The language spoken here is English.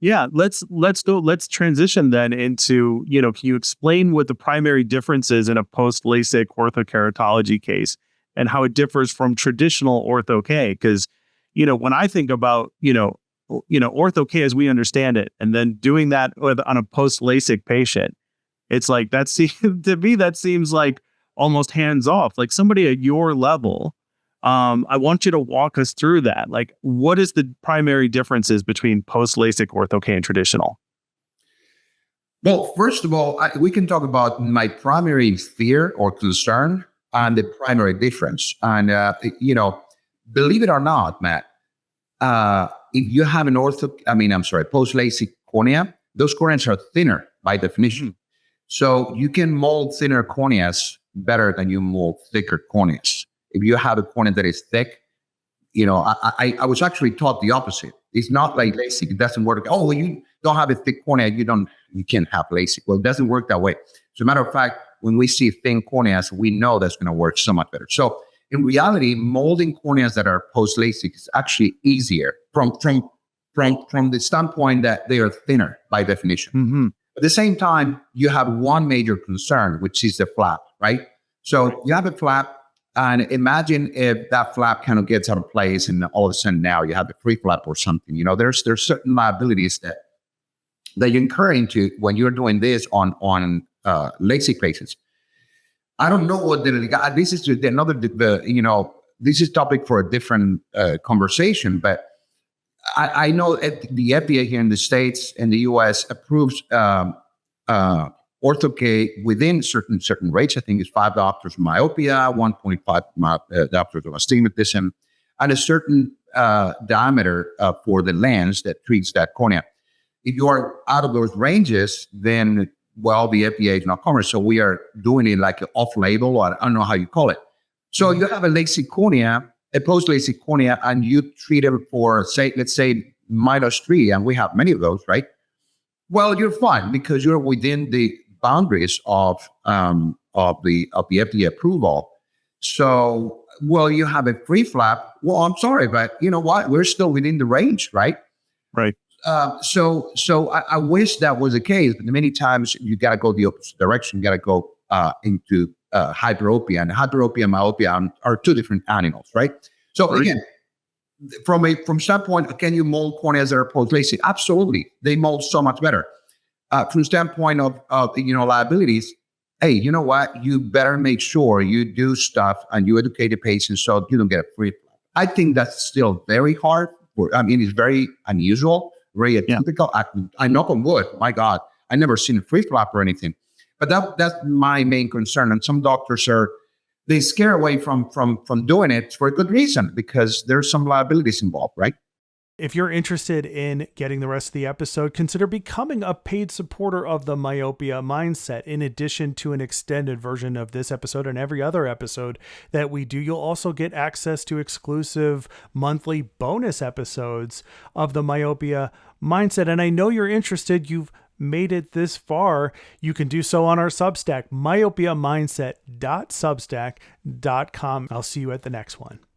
Yeah, let's transition then into, can you explain what the primary difference is in a post-LASIK orthokeratology case and how it differs from traditional Ortho-K? Because, when I think about, Ortho-K as we understand it, and then doing that on a post-LASIK patient, it's like to me, that seems like almost hands off, like somebody at your level. I want you to walk us through that. Like, what is the primary differences between post-LASIK Ortho-K and traditional? Well, first of all, we can talk about my primary fear or concern and the primary difference. And, believe it or not, Matt, if you have post-LASIK cornea, those corneas are thinner by definition. So you can mold thinner corneas better than you mold thicker corneas. If you have a cornea that is thick, I was actually taught the opposite. It's not like LASIK; it doesn't work. Oh, well, you don't have a thick cornea, you can't have LASIK. Well, it doesn't work that way. As a matter of fact, when we see thin corneas, we know that's going to work so much better. So in reality, molding corneas that are post LASIK is actually easier from the standpoint that they are thinner by definition. Mm-hmm. At the same time, you have one major concern, which is the flap, right? So you have a flap, and imagine if that flap kind of gets out of place, and all of a sudden now you have a free flap or something. There's certain liabilities that you incur into when you're doing this on LASIK patients. I don't know what this is another this is topic for a different conversation, but I know the FDA here in the States and the US approves Ortho-K within certain rates. I think it's 5 diopters of myopia, 1.5 diopters of astigmatism, and a certain diameter for the lens that treats that cornea. If you are out of those ranges, then, well, the FDA is not covered. So we are doing it like off-label, or I don't know how you call it. So you have a LASIK cornea, a post-LASIK cornea, and you treat it for, let's say, -3, and we have many of those, right? Well, you're fine because you're within the boundaries of the FDA approval. So, well, you have a free flap. Well, I'm sorry, but you know what? We're still within the range, right? Right. So I wish that was the case, but many times you got to go the opposite direction. You got to go into hyperopia, and hyperopia and myopia are two different animals, right? So again, from standpoint, can you mold corneas that are post-LASIK? Absolutely, they mold so much better. From standpoint of liabilities, hey, you know what? You better make sure you do stuff and you educate the patient so you don't get a free flap. I think that's still very hard. It's very unusual, very atypical. I knock on wood. My God, I never seen a free flap or anything. But that's my main concern. And some doctors they scare away from doing it for a good reason, because there's some liabilities involved, right? If you're interested in getting the rest of the episode, consider becoming a paid supporter of the Myopia Mindset. In addition to an extended version of this episode and every other episode that we do, you'll also get access to exclusive monthly bonus episodes of the Myopia Mindset. And I know you're interested. You've made it this far. You can do so on our Substack, myopiamindset.substack.com. I'll see you at the next one.